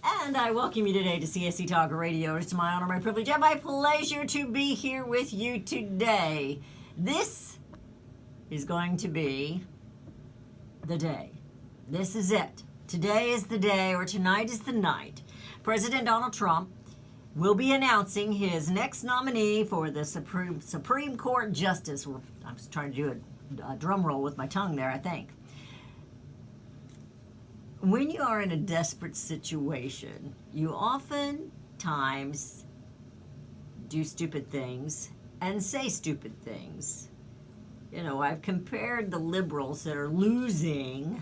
And I welcome you today to CSC Talk Radio. It's my honor, my privilege, and my pleasure to be here with you today. This is going to be the day. This is it. Today is the day, or tonight is the night. President Donald Trump will be announcing his next nominee for the Supreme Court Justice. I'm trying to do a drum roll with my tongue there, I think. When you are in a desperate situation, you oftentimes do stupid things and say stupid things. You know, I've compared the liberals that are losing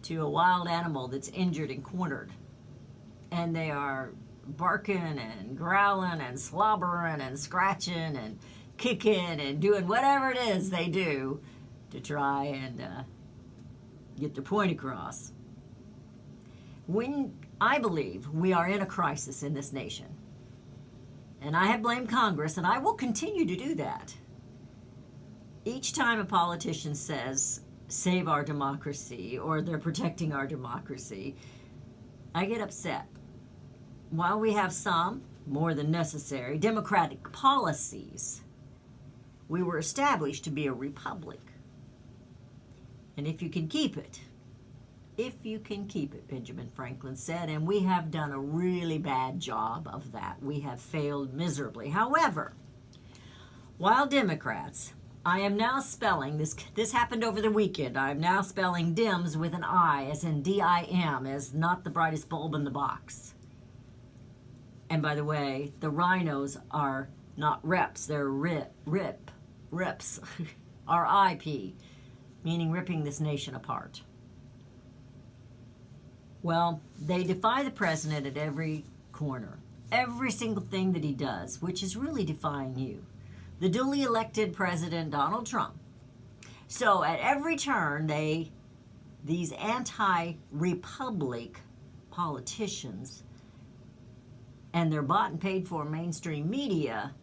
to a wild animal that's injured and cornered. And they are barking and growling and slobbering and scratching and kicking and doing whatever it is they do to try and get their point across. When I believe we are in a crisis in this nation, and I have blamed Congress, and I will continue to do that. Each time a politician says, save our democracy, or they're protecting our democracy, I get upset. While we have some, more than necessary, democratic policies, we were established to be a republic. And if you can keep it, Benjamin Franklin said, and we have done a really bad job of that. We have failed miserably. However, while Democrats, I am now spelling, this happened over the weekend, I am now spelling Dems with an I, as in D-I-M, as not the brightest bulb in the box. And by the way, the rhinos are not reps, they're rips, R-I-P. Meaning ripping this nation apart. Well, they defy the president at every corner. Every single thing that he does, which is really defying you. The duly elected president, Donald Trump. So at every turn, these anti-republic politicians and their bought and paid for mainstream media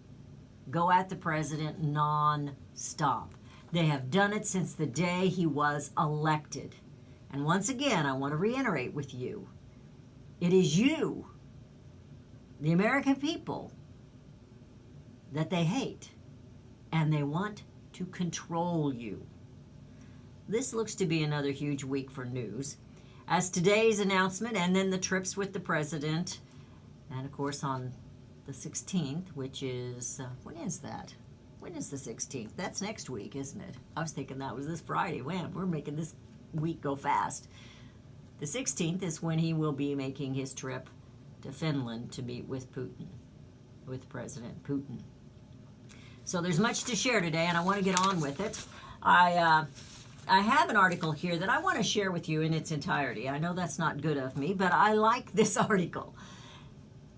go at the president non-stop. They have done it since the day he was elected. And once again, I want to reiterate with you, it is you, the American people, that they hate, and they want to control you. This looks to be another huge week for news, as today's announcement and then the trips with the president, and of course on the 16th, which is, when is that? When is the 16th? That's next week, isn't it? I was thinking that was this Friday. Man, we're making this week go fast. The 16th is when he will be making his trip to Finland to meet with Putin, with President Putin. So there's much to share today, and I want to get on with it. I have an article here that I want to share with you in its entirety. I know that's not good of me, but I like this article.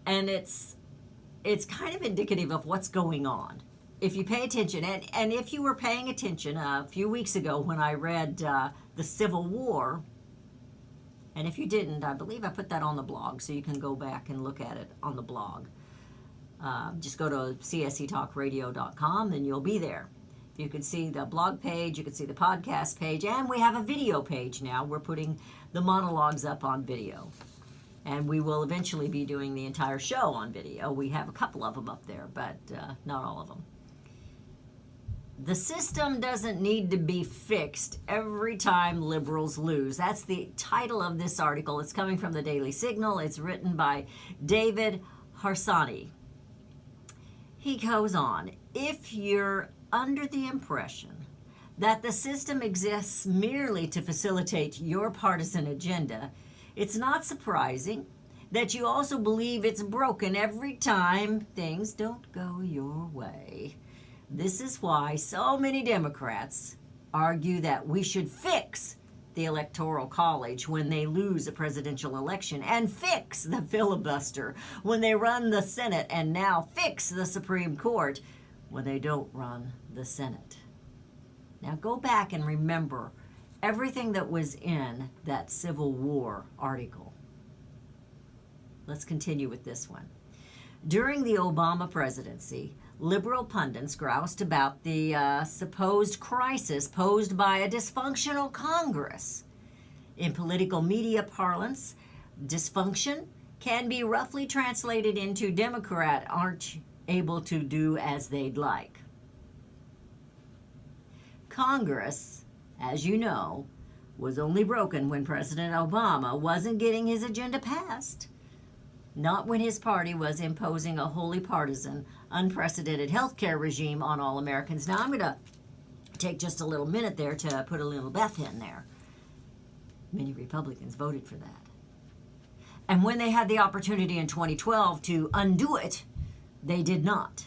And it's kind of indicative of what's going on. If you pay attention, and if you were paying attention a few weeks ago when I read the Civil War, and if you didn't, I believe I put that on the blog, so you can go back and look at it on the blog. Just go to csctalkradio.com and you'll be there. You can see the blog page, you can see the podcast page, and we have a video page now. We're putting the monologues up on video. And we will eventually be doing the entire show on video. We have a couple of them up there, but not all of them. The system doesn't need to be fixed every time liberals lose. That's the title of this article. It's coming from the Daily Signal. It's written by David Harsanyi. He goes on, if you're under the impression that the system exists merely to facilitate your partisan agenda, it's not surprising that you also believe it's broken every time things don't go your way. This is why so many Democrats argue that we should fix the Electoral College when they lose a presidential election, and fix the filibuster when they run the Senate, and now fix the Supreme Court when they don't run the Senate. Now go back and remember everything that was in that Civil War article. Let's continue with this one. During the Obama presidency, liberal pundits groused about the supposed crisis posed by a dysfunctional Congress. In political media parlance, dysfunction can be roughly translated into Democrat aren't able to do as they'd like. Congress, as you know, was only broken when President Obama wasn't getting his agenda passed, not when his party was imposing a wholly partisan, unprecedented healthcare regime on all Americans. Now, I'm going to take just a little minute there to put a little Beth in there. Many Republicans voted for that. And when they had the opportunity in 2012 to undo it, they did not.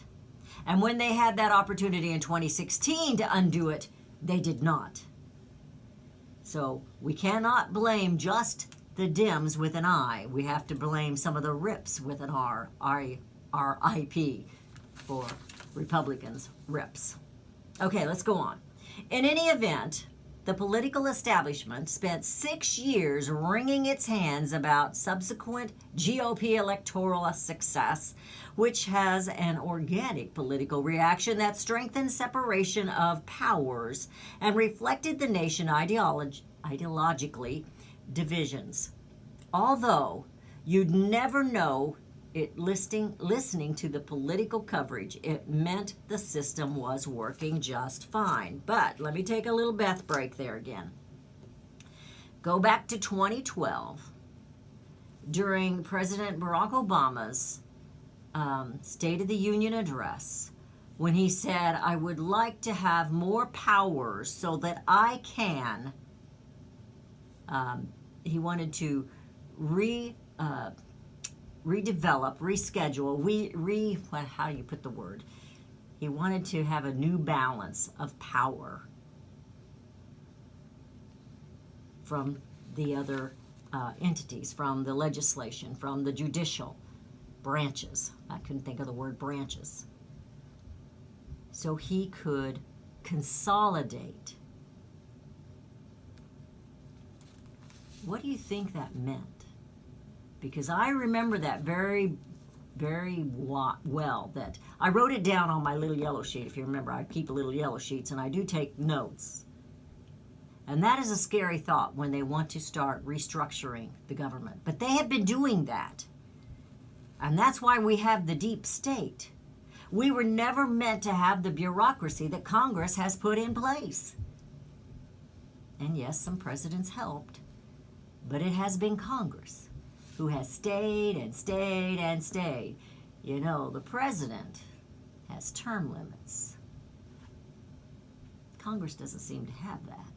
And when they had that opportunity in 2016 to undo it, they did not. So we cannot blame just the Dems with an I. We have to blame some of the Rips with an R, R-I-P, for Republicans, Rips. Okay, let's go on. In any event, the political establishment spent 6 years wringing its hands about subsequent GOP electoral success, which has an organic political reaction that strengthened separation of powers and reflected the nation ideologically divisions. Although you'd never know it listening to the political coverage, it meant the system was working just fine. But let me take a little Beth break there again. Go back to 2012 during President Barack Obama's State of the Union address, when he said, I would like to have more powers so that I can, he wanted to redevelop, reschedule, how do you put the word? He wanted to have a new balance of power from the other entities, from the legislation, from the judicial branches. I couldn't think of the word branches. So he could consolidate. What do you think that meant? Because I remember that very, very well. That I wrote it down on my little yellow sheet. If you remember, I keep little yellow sheets, and I do take notes. And that is a scary thought when they want to start restructuring the government. But they have been doing that. And that's why we have the deep state. We were never meant to have the bureaucracy that Congress has put in place. And yes, some presidents helped, but it has been Congress who has stayed and stayed and stayed. You know, the president has term limits. Congress doesn't seem to have that.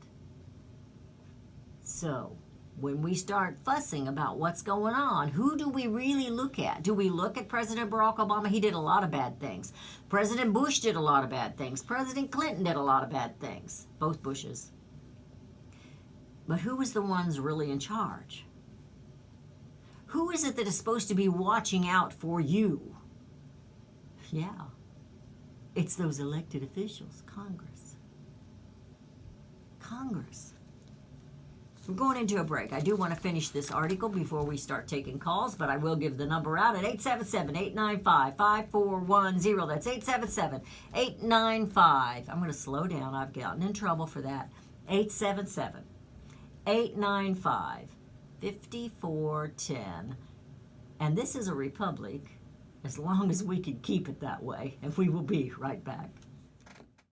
So, when we start fussing about what's going on, who do we really look at? Do we look at President Barack Obama? He did a lot of bad things. President Bush did a lot of bad things. President Clinton did a lot of bad things. Both Bushes. But who is the ones really in charge? Who is it that is supposed to be watching out for you? Yeah, it's those elected officials, Congress. Congress. We're going into a break. I do want to finish this article before we start taking calls, but I will give the number out at 877-895-5410. That's 877-895. I'm going to slow down. I've gotten in trouble for that. 877-895-5410. And this is a republic as long as we can keep it that way. And we will be right back.